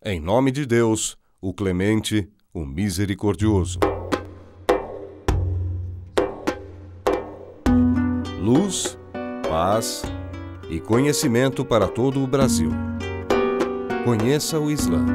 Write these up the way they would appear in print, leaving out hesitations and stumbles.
Em nome de Deus, o clemente, o misericordioso. Luz, paz e conhecimento para todo o Brasil. Conheça o Islã.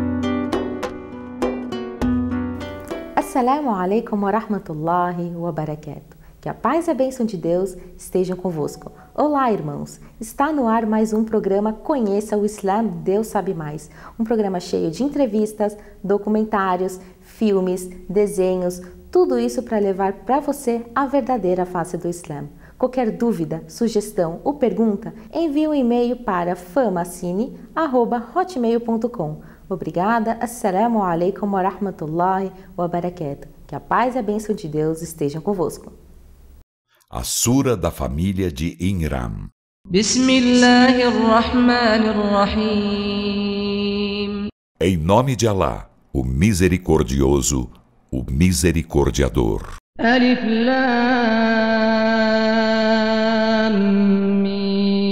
Assalamu alaikum wa rahmatullahi wa barakatuh. Que a paz e a bênção de Deus estejam convosco. Olá, irmãos! Está no ar mais um programa Conheça o Islã, Deus Sabe Mais. Um programa cheio de entrevistas, documentários, filmes, desenhos, tudo isso para levar para você a verdadeira face do Islã. Qualquer dúvida, sugestão ou pergunta, envie um e-mail para famacine@hotmail.com. Obrigada, assalamu alaikum wa rahmatullahi wa barakatuh. Que a paz e a bênção de Deus estejam convosco. A Sura da família de Imran. Bismillahirrahmanirrahim. Em nome de Alá, o Misericordioso, o Misericordiador. Alif Lam Mim.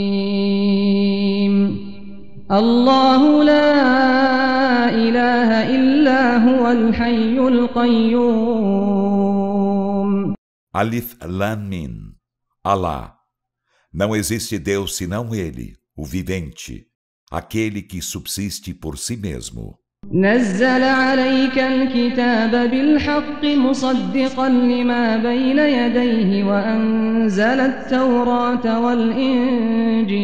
Allahu la ilaha illa huwal hayyul qayyum. Alif Lam Mim. Alá. Não existe Deus senão Ele, o vivente, aquele que subsiste por si mesmo. نزل عليك الكتاب بالحق مصدقا لما بين يديه وأنزل التوراة والإنجيل.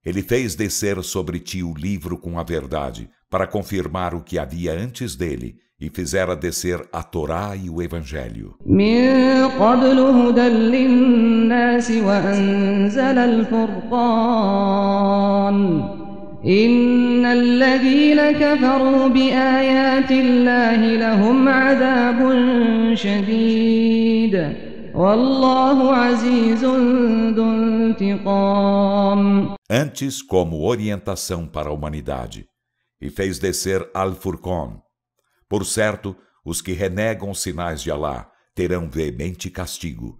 Ele fez descer sobre ti o livro com a verdade, para confirmar o que havia antes dele, e fizera descer a Torá e o Evangelho. من قبل هدى للناس وأنزل الفرقان إن الذين كفروا بآيات الله لهم عذاب شديد والله عزيز ذو انتقام. Antes, como orientação para a humanidade, e fez descer Al-Furqan. Por certo, os que renegam os sinais de Alá terão veemente castigo.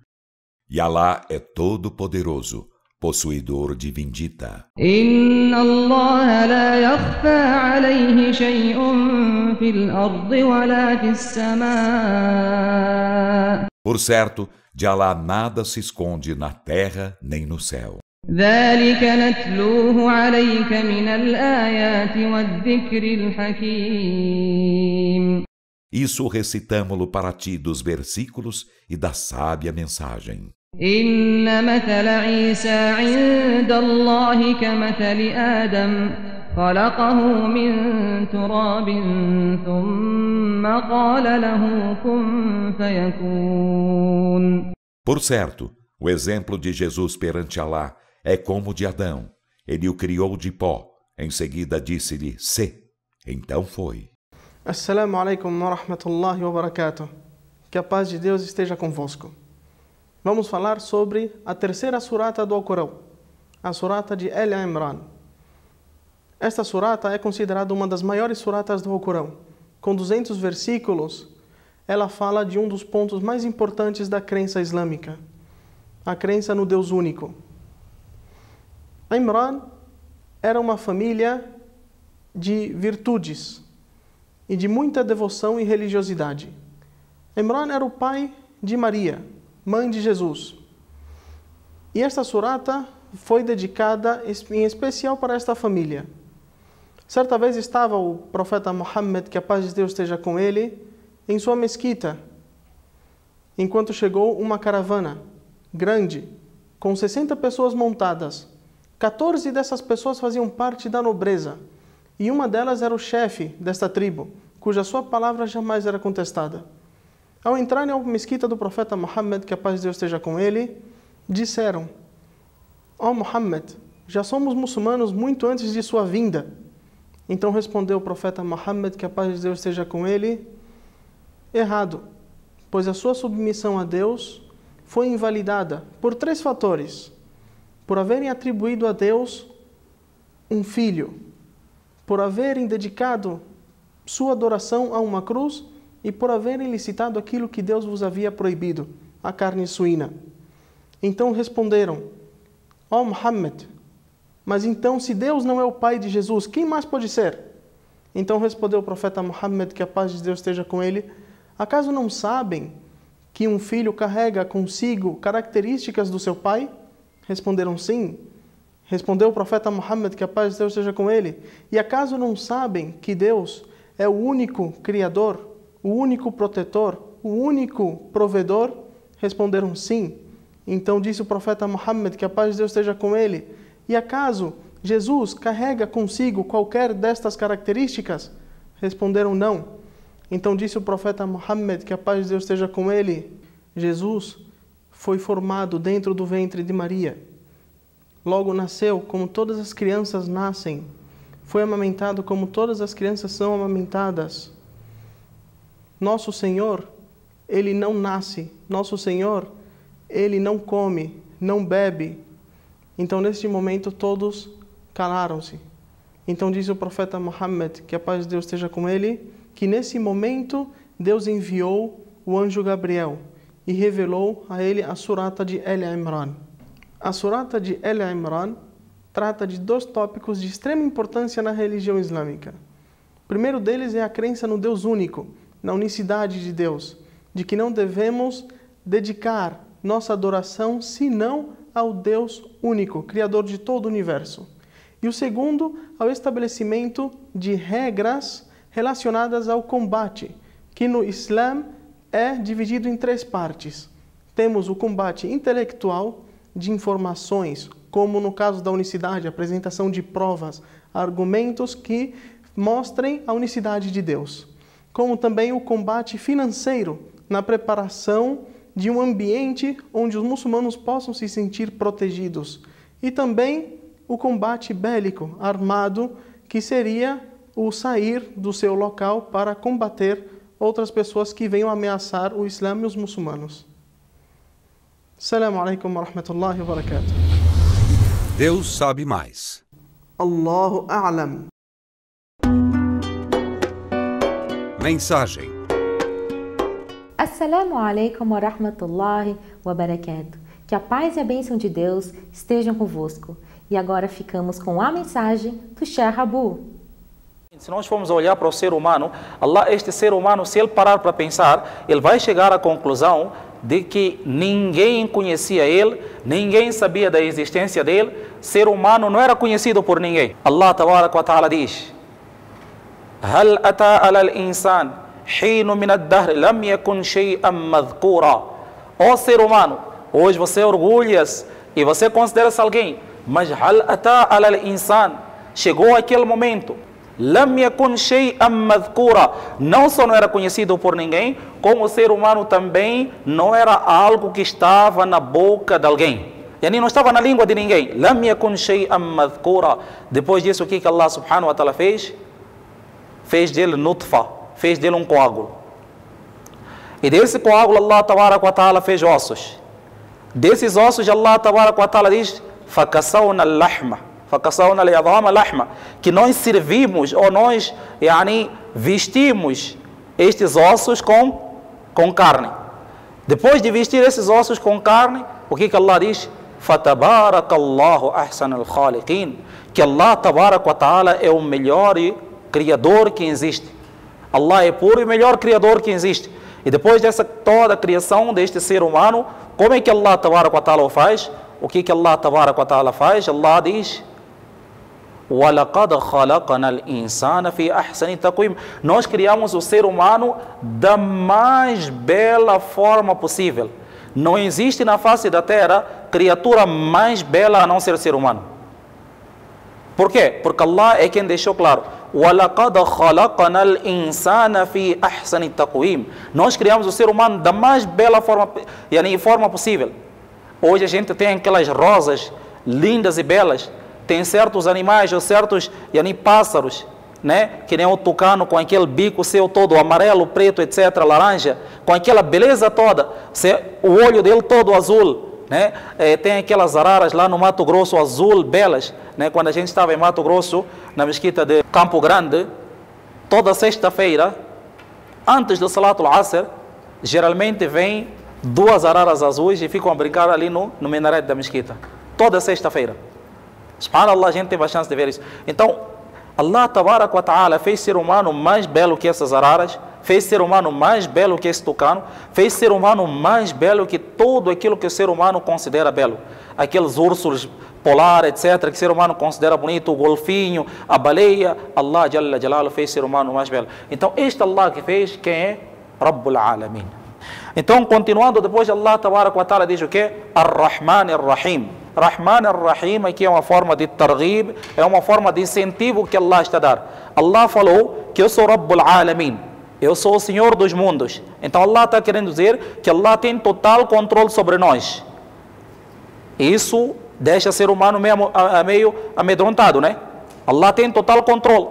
E Alá é todo-poderoso, possuidor de vindita. إن الله لا يخفى عليه شيء في الأرض ولا في السماء. Por certo, de Alá nada se esconde na terra nem no céu. ذلك نتلوه عليك من الآيات والذكر الحكيم. Isso recitamo-lo para ti dos versículos e da sábia mensagem. إن مثل عيسى عند الله كمثل آدم خلقه من تراب ثم قال له كن فيكون. Por certo, o exemplo de Jesus perante Alá é como o de Adão. Ele o criou de pó. Em seguida disse-lhe, sê. Então foi. Assalamu alaikum wa rahmatullahi wa barakatuh. Que a paz de Deus esteja convosco. Vamos falar sobre a terceira surata do Alcorão, a surata de Al-Imran. Esta surata é considerada uma das maiores suratas do Alcorão. Com 200 versículos, ela fala de um dos pontos mais importantes da crença islâmica, a crença no Deus único. Imran era uma família de virtudes e de muita devoção e religiosidade. Imran era o pai de Maria, mãe de Jesus. E esta surata foi dedicada em especial para esta família. Certa vez estava o profeta Muhammad, que a paz de Deus esteja com ele, em sua mesquita, enquanto chegou uma caravana grande, com 60 pessoas montadas. 14 dessas pessoas faziam parte da nobreza, e uma delas era o chefe desta tribo, cuja sua palavra jamais era contestada. Ao entrarem na mesquita do profeta Muhammad, que a paz de Deus esteja com ele, disseram: ó Muhammad, já somos muçulmanos muito antes de sua vinda. Então respondeu o profeta Muhammad, que a paz de Deus esteja com ele: errado, pois a sua submissão a Deus foi invalidada por 3 fatores: por haverem atribuído a Deus um filho, por haverem dedicado sua adoração a uma cruz e por haverem licitado aquilo que Deus vos havia proibido, a carne suína. Então responderam: ó Muhammad, mas então se Deus não é o pai de Jesus, quem mais pode ser? Então respondeu o profeta Muhammad, que a paz de Deus esteja com ele: acaso não sabem que um filho carrega consigo características do seu pai? Responderam sim. Respondeu o profeta Muhammad, que a paz de Deus esteja com ele: e acaso não sabem que Deus é o único Criador, o único protetor, o único provedor? Responderam sim. Então disse o profeta Muhammad, que a paz de Deus esteja com ele: e acaso Jesus carrega consigo qualquer destas características? Responderam não. Então disse o profeta Muhammad, que a paz de Deus esteja com ele: Jesus foi formado dentro do ventre de Maria. Logo nasceu como todas as crianças nascem. Foi amamentado como todas as crianças são amamentadas. Nosso Senhor, Ele não nasce. Nosso Senhor, Ele não come, não bebe. Então, neste momento, todos calaram-se. Então, disse o profeta Muhammad, que a paz de Deus esteja com ele, que nesse momento Deus enviou o anjo Gabriel e revelou a ele a surata de Al-Imran. A surata de Al-Imran trata de 2 tópicos de extrema importância na religião islâmica. O primeiro deles é a crença no Deus único, na unicidade de Deus, de que não devemos dedicar nossa adoração senão ao Deus único, Criador de todo o universo. E o segundo, ao estabelecimento de regras relacionadas ao combate, que no Islã é dividido em 3 partes. Temos o combate intelectual, de informações, como no caso da unicidade, a apresentação de provas, argumentos que mostrem a unicidade de Deus. Como também o combate financeiro, na preparação de um ambiente onde os muçulmanos possam se sentir protegidos. E também o combate bélico, armado, que seria o sair do seu local para combater outras pessoas que venham ameaçar o Islã e os muçulmanos. Assalamu alaikum wa rahmatullahi wa barakatuh. Deus sabe mais. Allahu a'lam. Mensagem. Assalamu alaikum wa rahmatullahi wa barakatuh. Que a paz e a bênção de Deus estejam convosco. E agora ficamos com a mensagem do Sheikh Abu. Se nós formos olhar para o ser humano, este ser humano, se ele parar para pensar, ele vai chegar à conclusão de que ninguém conhecia ele, ninguém sabia da existência dele, ser humano não era conhecido por ninguém. Allah Tabaraka wa Ta'ala diz: Hal ata ala al-insan hinu min ad-dahr lam yakun shay'an madhkura. Ó ser humano, hoje você orgulha-se e você considera-se alguém, mas hal ata ala al-insan, chegou aquele momento, lam yakun shay'an madhkura, não só não era conhecido por ninguém, como o ser humano também não era algo que estava na boca de alguém. Yani não estava na língua de ninguém. Lam yakun shay'an madhkura. Depois disso, o que Allah subhanahu wa ta'ala fez? Fez dele nutfa, fez dele um coágulo. E desse coágulo Allah tabaraka wa ta'ala fez ossos. Desses ossos Allah tabaraka wa ta'ala diz: fakasawna al-lahma, fakasawna al-'idhama lahma, que nós servimos ou nós vestimos estes ossos com carne. Depois de vestir esses ossos com carne, o que Allah diz? Fatabarakallahu ahsanul khaliqin, que Allah tabaraka wa ta'ala é o melhor criador que existe. Allah é puro e melhor criador que existe. E depois dessa toda a criação deste ser humano, como é que Allah tabaraka wa ta'ala o faz? O que Allah tabaraka wa ta'ala faz? Allah diz: وَلَقَدْ خَلَقَنَا الْإِنسَانَ فِي أَحْسَنِ تَقْوِيمٍ. Nós criamos o ser humano da mais bela forma possível. Não existe na face da terra criatura mais bela a não ser ser humano. Por quê? Porque Allah é quem deixou claro: وَلَقَدْ خَلَقَنَا الْإِنسَانَ فِي أَحْسَنِ تَقْوِيمٍ. Nós criamos o ser humano da mais bela forma possível. Hoje a gente tem aquelas rosas lindas e belas. Tem certos animais ou certos pássaros, né? Que nem o tucano com aquele bico seu todo amarelo, preto, etc., laranja, com aquela beleza toda, o olho dele todo azul, né? Tem aquelas araras lá no Mato Grosso azul, belas, né? Quando a gente estava em Mato Grosso, na mesquita de Campo Grande, toda sexta-feira, antes do Salatul Asr, geralmente vem 2 araras azuis e ficam a brincar ali no minarete da mesquita, toda sexta-feira. Subhanallah, a gente teve a chance de ver isso. Então, Allah Tabarak wa Ta'ala fez ser humano mais belo que essas araras, fez ser humano mais belo que esse tucano, fez ser humano mais belo que tudo aquilo que o ser humano considera belo. Aqueles ursos polar, etc., que o ser humano considera bonito, o golfinho, a baleia. Allah Jalla Jalaluhu fez ser humano mais belo. Então, este Allah que fez, quem é? Rabbul Alamin. Então, continuando, depois Allah Tabarak wa Ta'ala diz o quê? Ar-Rahman Ar-Rahim. Rahman Ar-Rahim aqui é uma forma de targhib, é uma forma de incentivo que Allah está a dar. Allah falou que eu sou Rabbul Alamin, eu sou o Senhor dos mundos. Então Allah está querendo dizer que Allah tem total controle sobre nós. Isso deixa o ser humano meio amedrontado, né? Allah tem total controle.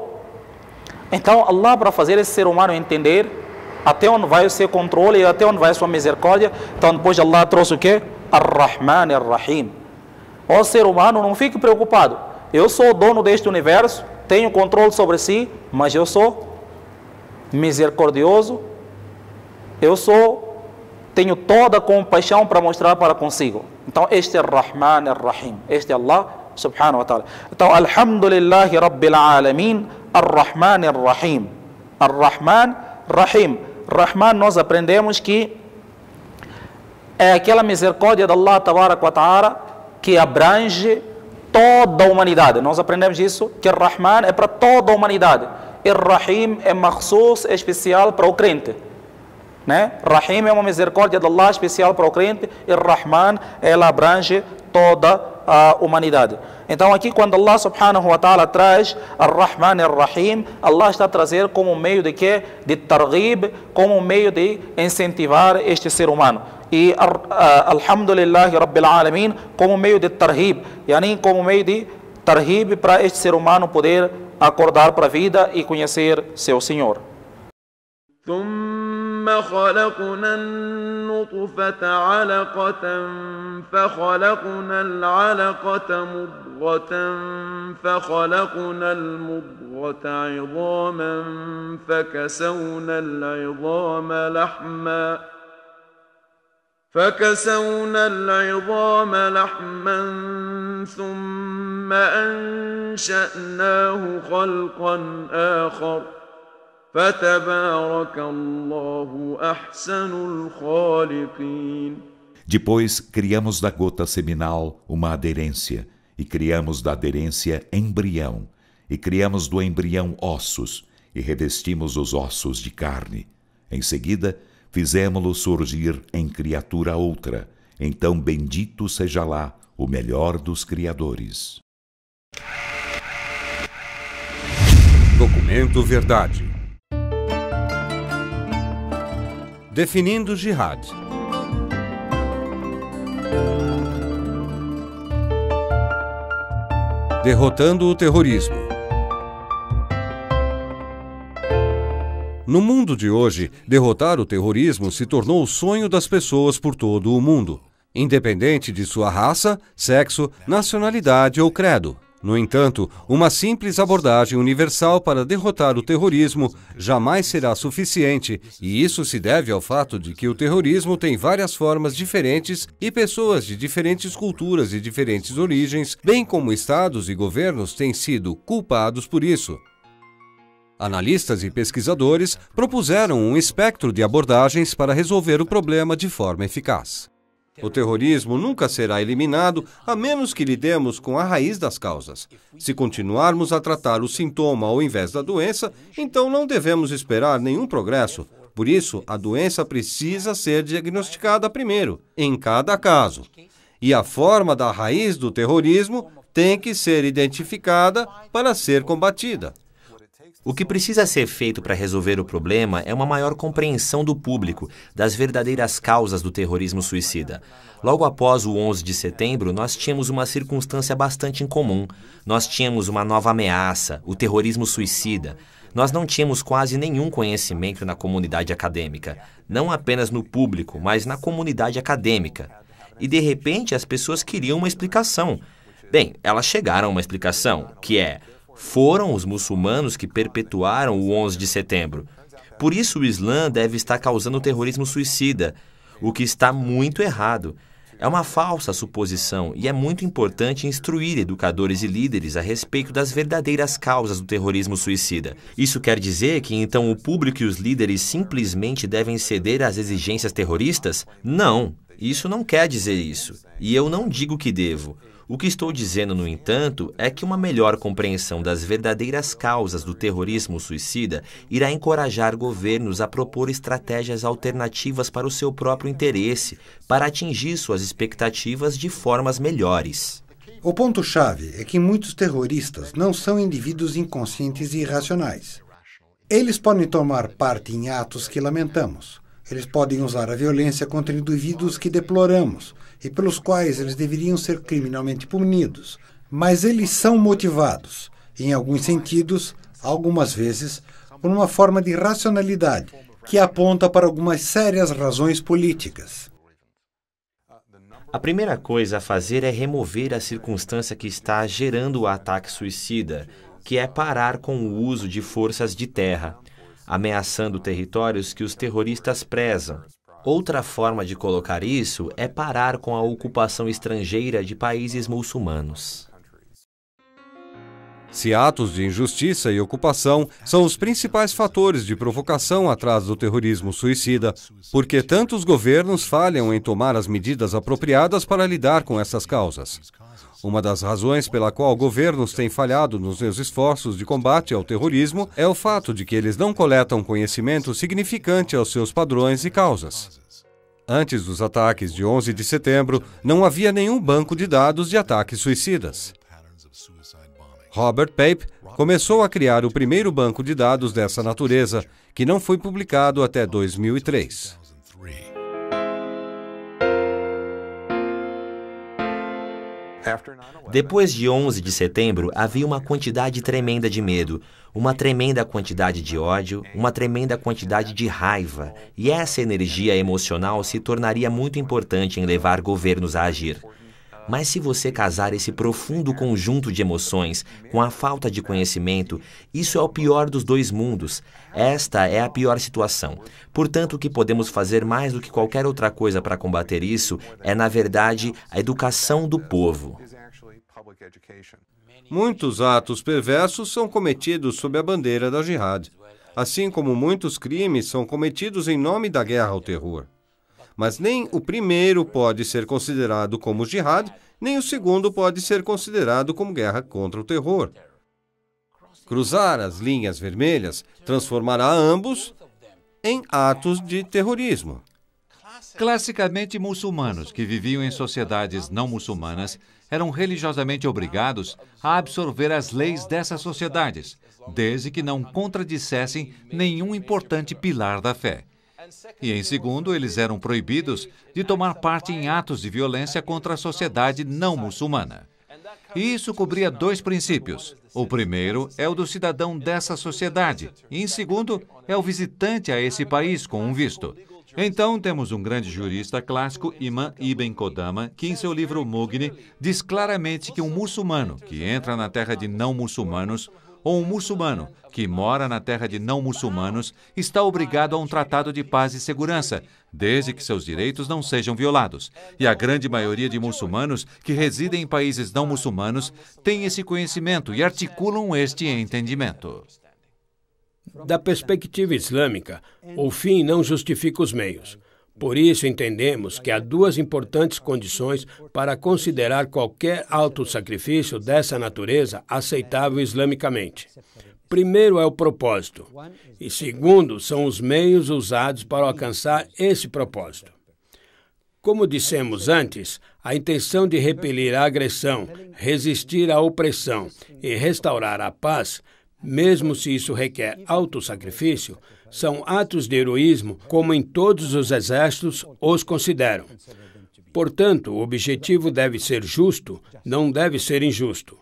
Então Allah, para fazer esse ser humano entender até onde vai o seu controle e até onde vai a sua misericórdia, então depois Allah trouxe o quê? Ar-Rahman Ar-Rahim. Ó ser humano, não fique preocupado. Eu sou o dono deste universo, tenho controle sobre si, mas eu sou misericordioso, tenho toda a compaixão para mostrar para consigo. Então este é Rahman Ar-Rahim, este é Allah Subhanahu wa Ta'ala. Então, Alhamdulillahi Rabbil Alamin, Ar-Rahman Ar-Rahim. Ar-Rahman Rahim. Rahman, nós aprendemos que é aquela misericórdia de Allah Tabarak wa Ta'ala que abrange toda a humanidade. Nós aprendemos isso, que Ar-Rahman é para toda a humanidade. E Ar-Rahim é makhsus, especial para o crente. Né? Rahim é uma misericórdia de Allah especial para o crente. E Rahman, ela abrange toda a humanidade. Então aqui quando Allah Subhanahu wa Ta'ala traz Ar-Rahman Ar-Rahim, Allah está a trazer como meio de quê? De targhib, como meio de incentivar este ser humano. E Alhamdulillahi Rabbil Alamin como meio de tarhib, yani como meio de tarhib para este ser humano poder acordar para a vida e conhecer seu Senhor. ثم خلقنا النطفة علقة فخلقنا العلقة مضغة فخلقنا المضغة عظاما فكسونا العظام لحما ثم أنشأناه خلقا آخر فتبارك الله أحسن الخالقين. Depois criamos da gota seminal uma aderência, e criamos da aderência embrião, e criamos do embrião ossos, e revestimos os ossos de carne. Em seguida, fizemo-lo surgir em criatura outra. Então bendito seja lá o melhor dos criadores. Documento Verdade. Definindo Jihad. Derrotando o terrorismo. No mundo de hoje, derrotar o terrorismo se tornou o sonho das pessoas por todo o mundo, independente de sua raça, sexo, nacionalidade ou credo. No entanto, uma simples abordagem universal para derrotar o terrorismo jamais será suficiente, e isso se deve ao fato de que o terrorismo tem várias formas diferentes e pessoas de diferentes culturas e diferentes origens, bem como estados e governos têm sido culpados por isso. Analistas e pesquisadores propuseram um espectro de abordagens para resolver o problema de forma eficaz. O terrorismo nunca será eliminado a menos que lidemos com a raiz das causas. Se continuarmos a tratar o sintoma ao invés da doença, então não devemos esperar nenhum progresso. Por isso, a doença precisa ser diagnosticada primeiro, em cada caso. E a forma da raiz do terrorismo tem que ser identificada para ser combatida. O que precisa ser feito para resolver o problema é uma maior compreensão do público das verdadeiras causas do terrorismo suicida. Logo após o 11 de setembro, nós tínhamos uma circunstância bastante incomum. Nós tínhamos uma nova ameaça, o terrorismo suicida. Nós não tínhamos quase nenhum conhecimento na comunidade acadêmica, não apenas no público, mas na comunidade acadêmica. E de repente as pessoas queriam uma explicação. Bem, elas chegaram a uma explicação, que é: foram os muçulmanos que perpetuaram o 11 de setembro. Por isso o Islã deve estar causando terrorismo suicida, o que está muito errado. É uma falsa suposição e é muito importante instruir educadores e líderes a respeito das verdadeiras causas do terrorismo suicida. Isso quer dizer que então o público e os líderes simplesmente devem ceder às exigências terroristas? Não, isso não quer dizer isso. E eu não digo que devo. O que estou dizendo, no entanto, é que uma melhor compreensão das verdadeiras causas do terrorismo suicida irá encorajar governos a propor estratégias alternativas para o seu próprio interesse, para atingir suas expectativas de formas melhores. O ponto-chave é que muitos terroristas não são indivíduos inconscientes e irracionais. Eles podem tomar parte em atos que lamentamos. Eles podem usar a violência contra indivíduos que deploramos e pelos quais eles deveriam ser criminalmente punidos. Mas eles são motivados, em alguns sentidos, algumas vezes, por uma forma de racionalidade que aponta para algumas sérias razões políticas. A primeira coisa a fazer é remover a circunstância que está gerando o ataque suicida, que é parar com o uso de forças de terra, ameaçando territórios que os terroristas prezam. Outra forma de colocar isso é parar com a ocupação estrangeira de países muçulmanos. Se atos de injustiça e ocupação são os principais fatores de provocação atrás do terrorismo suicida, porque tantos governos falham em tomar as medidas apropriadas para lidar com essas causas. Uma das razões pela qual governos têm falhado nos seus esforços de combate ao terrorismo é o fato de que eles não coletam conhecimento significante aos seus padrões e causas. Antes dos ataques de 11 de setembro, não havia nenhum banco de dados de ataques suicidas. Robert Pape começou a criar o primeiro banco de dados dessa natureza, que não foi publicado até 2003. Depois de 11 de setembro, havia uma quantidade tremenda de medo, uma tremenda quantidade de ódio, uma tremenda quantidade de raiva, e essa energia emocional se tornaria muito importante em levar governos a agir. Mas se você casar esse profundo conjunto de emoções com a falta de conhecimento, isso é o pior dos dois mundos. Esta é a pior situação. Portanto, o que podemos fazer mais do que qualquer outra coisa para combater isso é, na verdade, a educação do povo. Muitos atos perversos são cometidos sob a bandeira da jihad, assim como muitos crimes são cometidos em nome da guerra ao terror. Mas nem o primeiro pode ser considerado como jihad, nem o segundo pode ser considerado como guerra contra o terror. Cruzar as linhas vermelhas transformará ambos em atos de terrorismo. Classicamente, muçulmanos que viviam em sociedades não muçulmanas eram religiosamente obrigados a absorver as leis dessas sociedades, desde que não contradissessem nenhum importante pilar da fé. E, em segundo, eles eram proibidos de tomar parte em atos de violência contra a sociedade não muçulmana. E isso cobria dois princípios. O primeiro é o do cidadão dessa sociedade, e, em segundo, é o visitante a esse país com um visto. Então, temos um grande jurista clássico, Imam Ibn Qudama, que em seu livro Mughni diz claramente que um muçulmano que entra na terra de não muçulmanos ou um muçulmano que mora na terra de não muçulmanos está obrigado a um tratado de paz e segurança, desde que seus direitos não sejam violados. E a grande maioria de muçulmanos que residem em países não muçulmanos tem esse conhecimento e articulam este entendimento. Da perspectiva islâmica, o fim não justifica os meios. Por isso, entendemos que há duas importantes condições para considerar qualquer autossacrifício dessa natureza aceitável islamicamente. Primeiro é o propósito, e segundo são os meios usados para alcançar esse propósito. Como dissemos antes, a intenção de repelir a agressão, resistir à opressão e restaurar a paz, mesmo se isso requer autossacrifício, são atos de heroísmo como em todos os exércitos os consideram. Portanto, o objetivo deve ser justo, não deve ser injusto.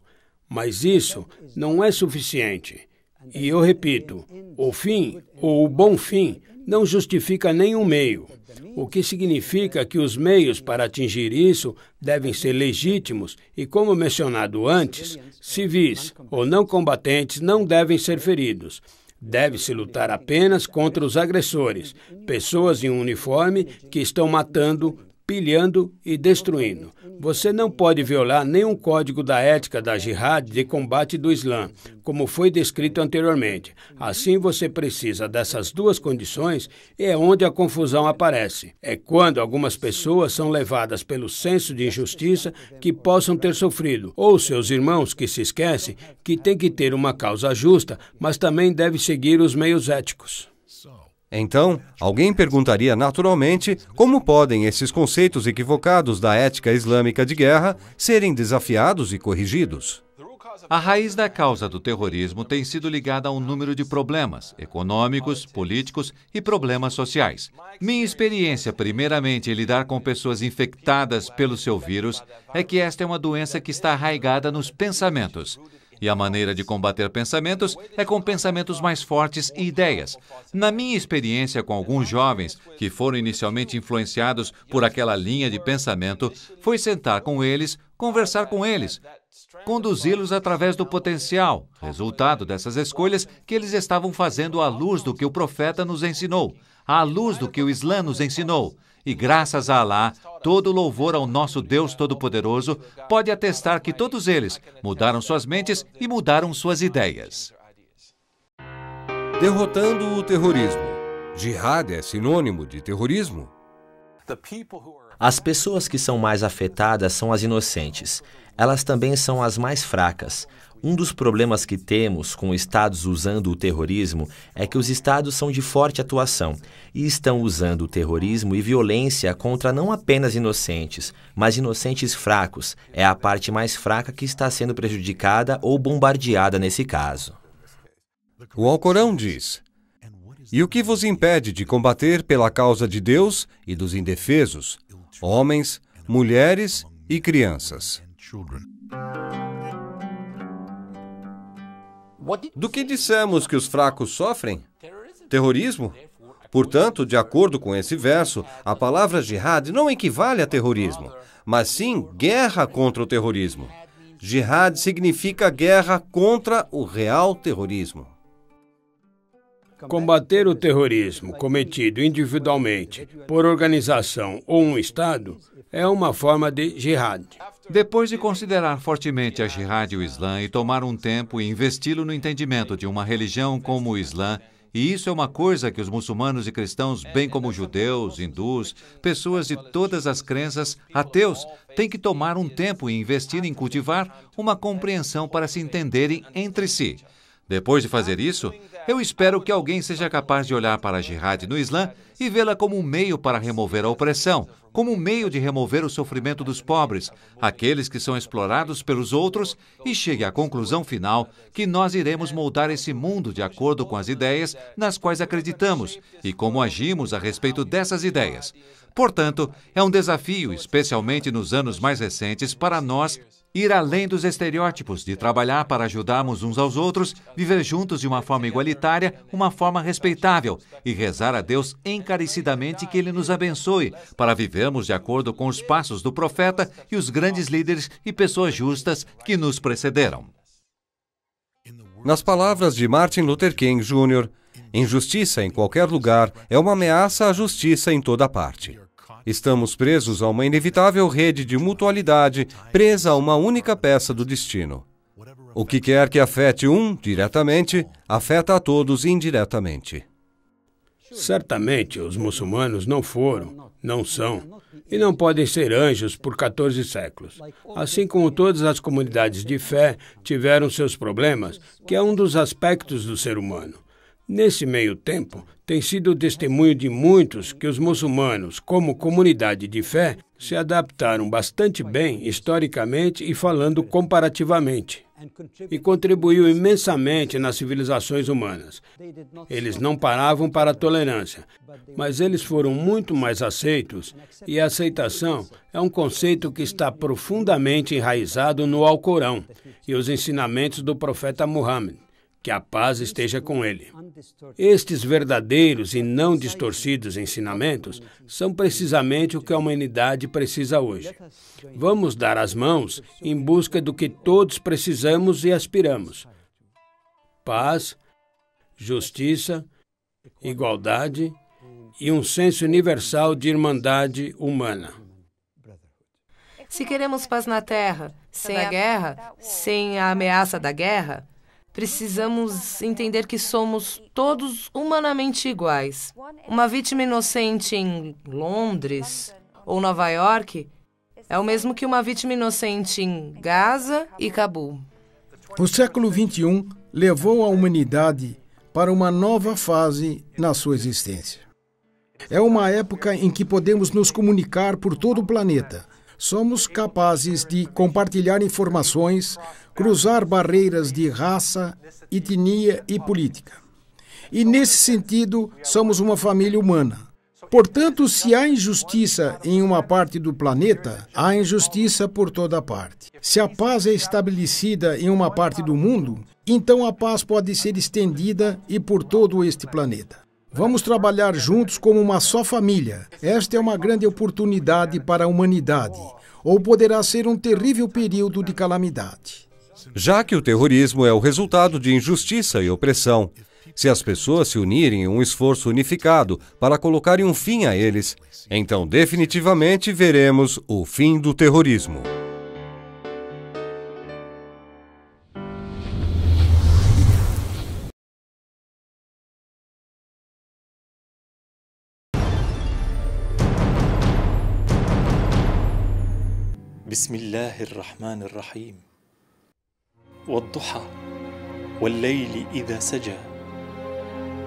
Mas isso não é suficiente. E eu repito, o fim, ou o bom fim, não justifica nenhum meio, o que significa que os meios para atingir isso devem ser legítimos e, como mencionado antes, civis ou não combatentes não devem ser feridos. Deve-se lutar apenas contra os agressores, pessoas em um uniforme que estão matando pilhando e destruindo. Você não pode violar nenhum código da ética da jihad de combate do Islã, como foi descrito anteriormente. Assim, você precisa dessas duas condições e é onde a confusão aparece. É quando algumas pessoas são levadas pelo senso de injustiça que possam ter sofrido, ou seus irmãos que se esquecem que tem que ter uma causa justa, mas também deve seguir os meios éticos. Então, alguém perguntaria naturalmente como podem esses conceitos equivocados da ética islâmica de guerra serem desafiados e corrigidos. A raiz da causa do terrorismo tem sido ligada a um número de problemas econômicos, políticos e problemas sociais. Minha experiência, primeiramente, em lidar com pessoas infectadas pelo seu vírus, é que esta é uma doença que está arraigada nos pensamentos. E a maneira de combater pensamentos é com pensamentos mais fortes e ideias. Na minha experiência com alguns jovens que foram inicialmente influenciados por aquela linha de pensamento, foi sentar com eles, conversar com eles, conduzi-los através do potencial, resultado dessas escolhas que eles estavam fazendo à luz do que o profeta nos ensinou, à luz do que o Islã nos ensinou. E graças a Alá, todo louvor ao nosso Deus Todo-Poderoso, pode atestar que todos eles mudaram suas mentes e mudaram suas ideias. Derrotando o terrorismo. Jihad é sinônimo de terrorismo? As pessoas que são mais afetadas são as inocentes. Elas também são as mais fracas. Um dos problemas que temos com estados usando o terrorismo é que os estados são de forte atuação e estão usando o terrorismo e violência contra não apenas inocentes, mas inocentes fracos. É a parte mais fraca que está sendo prejudicada ou bombardeada nesse caso. O Alcorão diz: "E o que vos impede de combater pela causa de Deus e dos indefesos, homens, mulheres e crianças?" Do que dissemos que os fracos sofrem? Terrorismo? Portanto, de acordo com esse verso, a palavra jihad não equivale a terrorismo, mas sim guerra contra o terrorismo. Jihad significa guerra contra o real terrorismo. Combater o terrorismo cometido individualmente, por organização ou um Estado, é uma forma de jihad. Depois de considerar fortemente a jihad e o Islã e tomar um tempo e investi-lo no entendimento de uma religião como o Islã, e isso é uma coisa que os muçulmanos e cristãos, bem como judeus, hindus, pessoas de todas as crenças, ateus, têm que tomar um tempo e investir em cultivar uma compreensão para se entenderem entre si. Depois de fazer isso, eu espero que alguém seja capaz de olhar para a jihad no Islã e vê-la como um meio para remover a opressão, como um meio de remover o sofrimento dos pobres, aqueles que são explorados pelos outros, e chegue à conclusão final que nós iremos moldar esse mundo de acordo com as ideias nas quais acreditamos e como agimos a respeito dessas ideias. Portanto, é um desafio, especialmente nos anos mais recentes, para nós ir além dos estereótipos, de trabalhar para ajudarmos uns aos outros, viver juntos de uma forma igualitária, uma forma respeitável, e rezar a Deus encarecidamente que Ele nos abençoe, para vivermos de acordo com os passos do profeta e os grandes líderes e pessoas justas que nos precederam. Nas palavras de Martin Luther King Jr., injustiça em qualquer lugar é uma ameaça à justiça em toda parte. Estamos presos a uma inevitável rede de mutualidade, presa a uma única peça do destino. O que quer que afete um diretamente, afeta a todos indiretamente. Certamente, os muçulmanos não foram, não são e não podem ser anjos por 14 séculos. Assim como todas as comunidades de fé tiveram seus problemas, que é um dos aspectos do ser humano. Nesse meio tempo, tem sido o testemunho de muitos que os muçulmanos, como comunidade de fé, se adaptaram bastante bem historicamente e falando comparativamente, e contribuiu imensamente nas civilizações humanas. Eles não paravam para a tolerância, mas eles foram muito mais aceitos, e a aceitação é um conceito que está profundamente enraizado no Alcorão e os ensinamentos do profeta Muhammad. Que a paz esteja com ele. Estes verdadeiros e não distorcidos ensinamentos são precisamente o que a humanidade precisa hoje. Vamos dar as mãos em busca do que todos precisamos e aspiramos: paz, justiça, igualdade e um senso universal de irmandade humana. Se queremos paz na Terra, sem a guerra, sem a ameaça da guerra, precisamos entender que somos todos humanamente iguais. Uma vítima inocente em Londres ou Nova York é o mesmo que uma vítima inocente em Gaza e Cabul. O século XXI levou a humanidade para uma nova fase na sua existência. É uma época em que podemos nos comunicar por todo o planeta. Somos capazes de compartilhar informações, cruzar barreiras de raça, etnia e política. E, nesse sentido, somos uma família humana. Portanto, se há injustiça em uma parte do planeta, há injustiça por toda parte. Se a paz é estabelecida em uma parte do mundo, então a paz pode ser estendida e por todo este planeta. Vamos trabalhar juntos como uma só família. Esta é uma grande oportunidade para a humanidade, ou poderá ser um terrível período de calamidade. Já que o terrorismo é o resultado de injustiça e opressão, se as pessoas se unirem em um esforço unificado para colocarem um fim a eles, então definitivamente veremos o fim do terrorismo. بسم الله الرحمن الرحيم والضحى والليل إذا سجى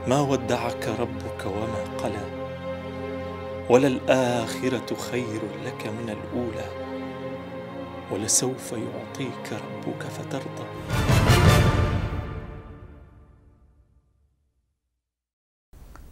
ما ودعك ربك وما قلى وللآخرة خير لك من الأولى ولسوف يعطيك ربك فترضى.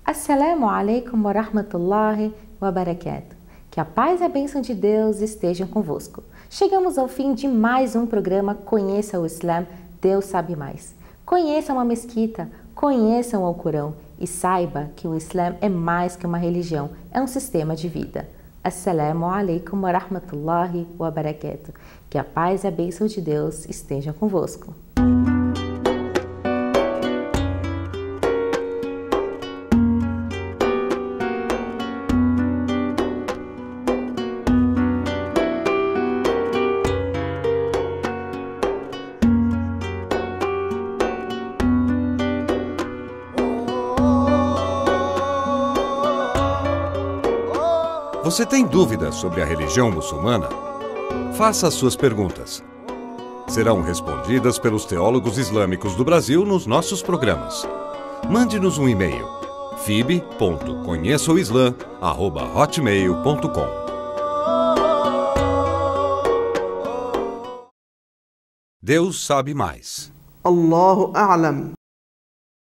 Assalamu alaikum wa rahmatullahi wa barakatuh. Que a paz e a bênção de Deus estejam convosco. Chegamos ao fim de mais um programa Conheça o Islã, Deus sabe mais. Conheça uma mesquita, conheça o Alcorão e saiba que o Islã é mais que uma religião, é um sistema de vida. Assalamu alaikum wa rahmatullahi wa barakatuh. Que a paz e a bênção de Deus estejam convosco. Você tem dúvidas sobre a religião muçulmana? Faça as suas perguntas. Serão respondidas pelos teólogos islâmicos do Brasil nos nossos programas. Mande-nos um e-mail: fib.conheçaoislam@hotmail.com. Deus sabe mais. Allahu a'lam.